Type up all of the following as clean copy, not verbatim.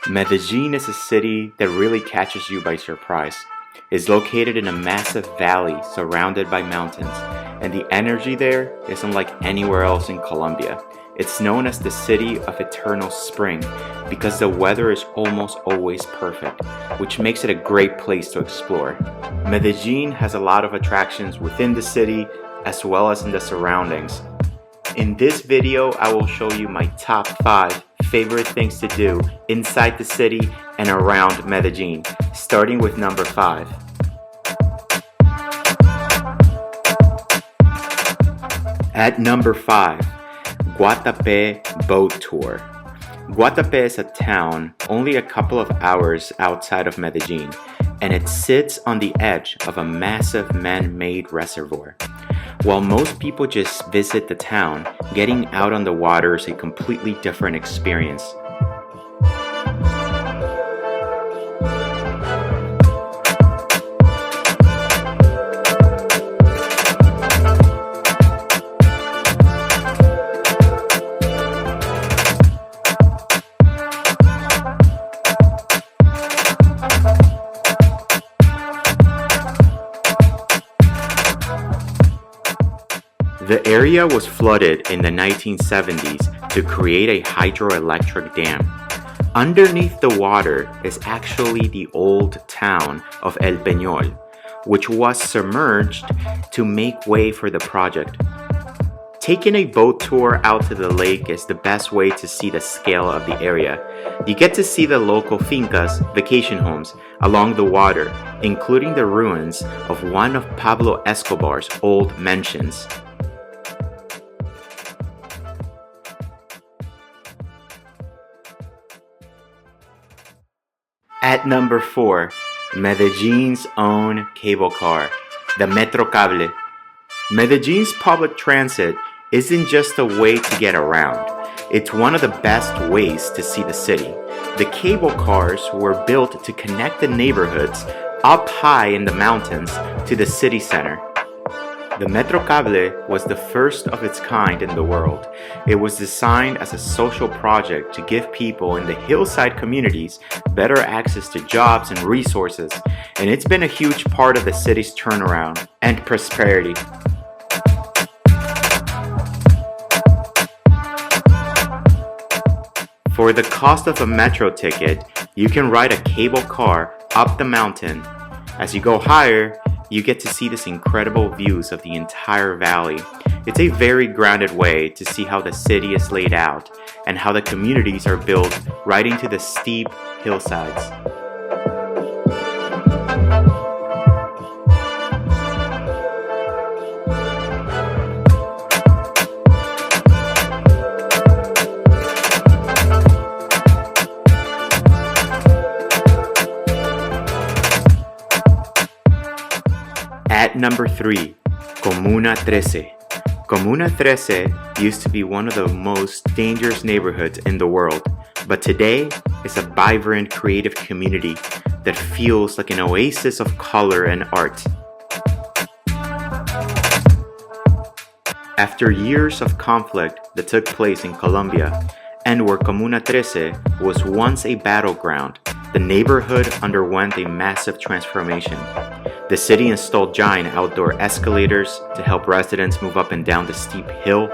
Medellin is a city that really catches you by surprise. It's located in a massive valley surrounded by mountains, and the energy there is unlike anywhere else in Colombia. It's known as the City of Eternal Spring because the weather is almost always perfect, which makes it a great place to explore. Medellin has a lot of attractions within the city as well as in the surroundings. In this video, I will show you my top 5 favorite things to do inside the city and around Medellin, starting with number 5. At number 5, Guatape Boat Tour. Guatapé is a town only a couple of hours outside of Medellin, and it sits on the edge of a massive man-made reservoir. While most people just visit the town, getting out on the water is a completely different experience. The area was flooded in the 1970s to create a hydroelectric dam. Underneath the water is actually the old town of El Peñol, which was submerged to make way for the project. Taking a boat tour out to the lake is the best way to see the scale of the area. You get to see the local fincas, vacation homes, along the water, including the ruins of one of Pablo Escobar's old mansions. At number 4, Medellin's own cable car, the Metro Cable. Medellin's public transit isn't just a way to get around. It's one of the best ways to see the city. The cable cars were built to connect the neighborhoods up high in the mountains to the city center. The Metro Cable was the first of its kind in the world. It was designed as a social project to give people in the hillside communities better access to jobs and resources, and it's been a huge part of the city's turnaround and prosperity. For the cost of a metro ticket, you can ride a cable car up the mountain. As you go higher, you get to see these incredible views of the entire valley. It's a very grounded way to see how the city is laid out and how the communities are built right into the steep hillsides. At number 3, Comuna 13. Comuna 13 used to be one of the most dangerous neighborhoods in the world, but today it's a vibrant, creative community that feels like an oasis of color and art. After years of conflict that took place in Colombia, and where Comuna 13 was once a battleground, the neighborhood underwent a massive transformation. The city installed giant outdoor escalators to help residents move up and down the steep hill,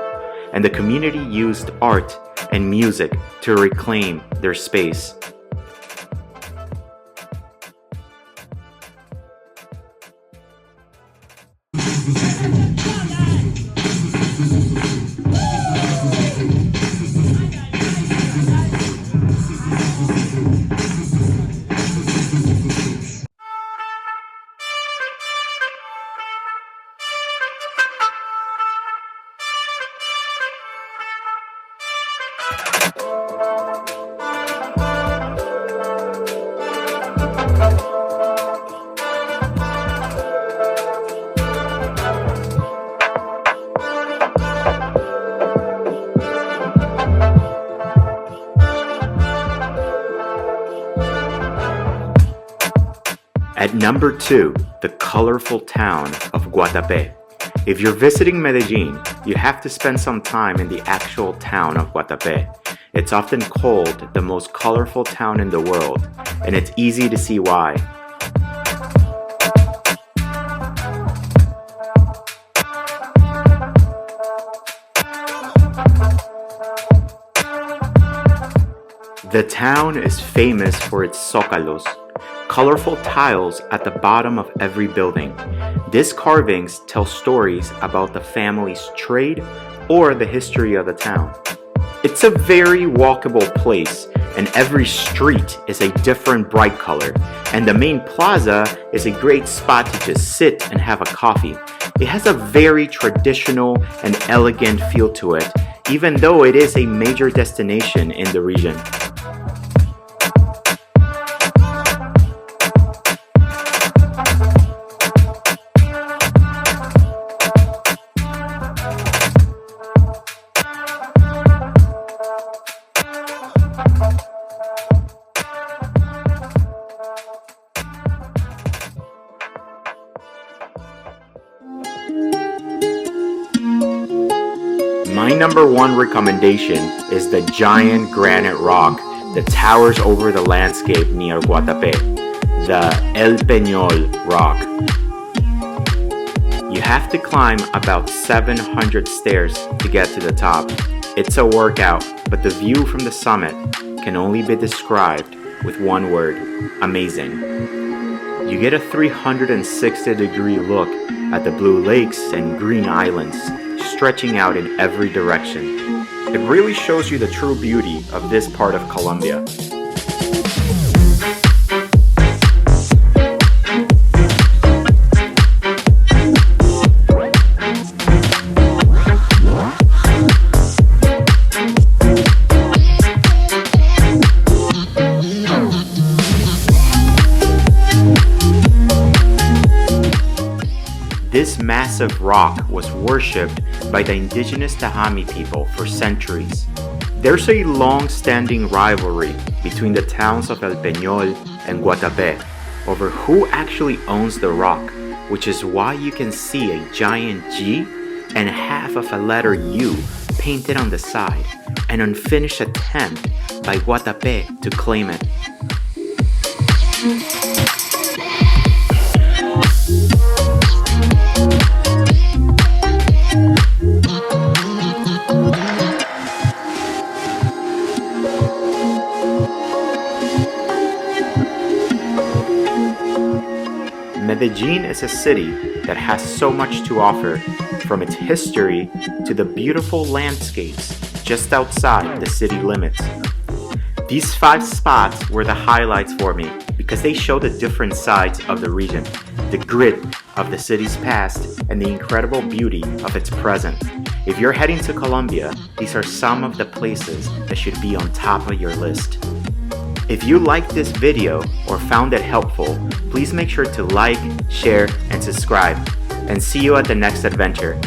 and the community used art and music to reclaim their space. At number 2, the colorful town of Guatapé. If you're visiting Medellin, you have to spend some time in the actual town of Guatapé. It's often called the most colorful town in the world, and it's easy to see why. The town is famous for its zócalos, colorful tiles at the bottom of every building. These carvings tell stories about the family's trade or the history of the town. It's a very walkable place, and every street is a different bright color, and the main plaza is a great spot to just sit and have a coffee. It has a very traditional and elegant feel to it, even though it is a major destination in the region. My number one recommendation is the giant granite rock that towers over the landscape near Guatapé, the El Peñol rock. You have to climb about 700 stairs to get to the top. It's a workout, but the view from the summit can only be described with one word: amazing. You get a 360-degree look at the blue lakes and green islands stretching out in every direction. It really shows you the true beauty of this part of Colombia. This massive rock was worshipped by the indigenous Tahami people for centuries. There's a long-standing rivalry between the towns of El Peñol and Guatapé over who actually owns the rock, which is why you can see a giant G and half of a letter U painted on the side, an unfinished attempt by Guatapé to claim it. Medellin is a city that has so much to offer, from its history to the beautiful landscapes just outside the city limits. These 5 spots were the highlights for me because they show the different sides of the region, the grit of the city's past, and the incredible beauty of its present. If you're heading to Colombia, these are some of the places that should be on top of your list. If you liked this video or found it helpful, please make sure to like, share, and subscribe. And see you at the next adventure.